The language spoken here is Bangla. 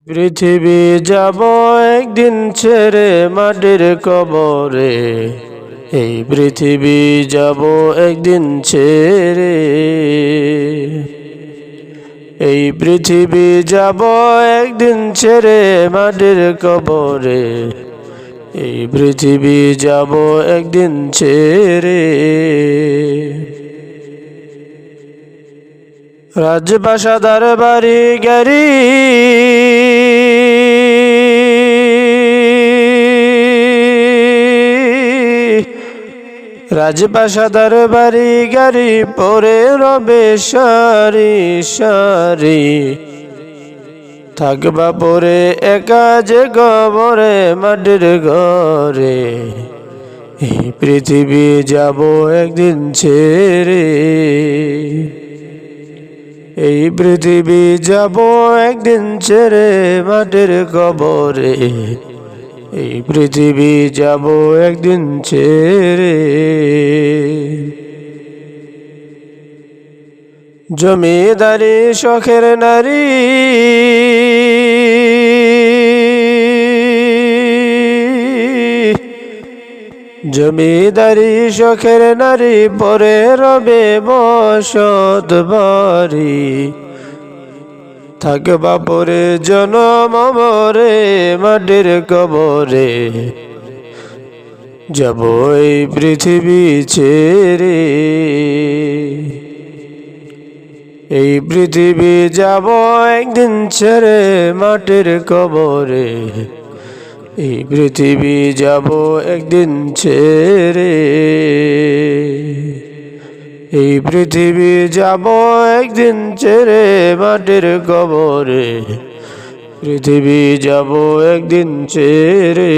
পৃথিবী যাব একদিন ছেড়ে মাটির কবরে, এই পৃথিবী যাব একদিন ছেড়ে, এই পৃথিবী যাব একদিন ছেড়ে মাটির কবরে, এই পৃথিবী যাব একদিন ছেড়ে। রাজপ্রাসাদের বাড়ি গাড়ি রাজপ্রাসাদের বাড়ি গাড়ি পরে রবে সারি সারি, থাকবা পরে একা যে কবরে মাটির ঘরে, এই পৃথিবী যাব একদিন ছেড়ে, এই পৃথিবী যাব একদিন ছেড়ে মাটির কবরে, এই পৃথিবী যাব একদিন ছেড়ে। জমিদারি শখের নারী জমিদারি শখের নারী পরে রবে বসত বাড়ি, থাকবা পরে জনম মরে মাটির কবরে, যাব এই পৃথিবী ছেড়ে, এই পৃথিবী যাব একদিন ছেড়ে মাটির কবরে, এই পৃথিবী যাব একদিন ছেড়ে, এই পৃথিবী যাব একদিন ছেড়ে মাটির কবরে, পৃথিবী যাব একদিন ছেড়ে।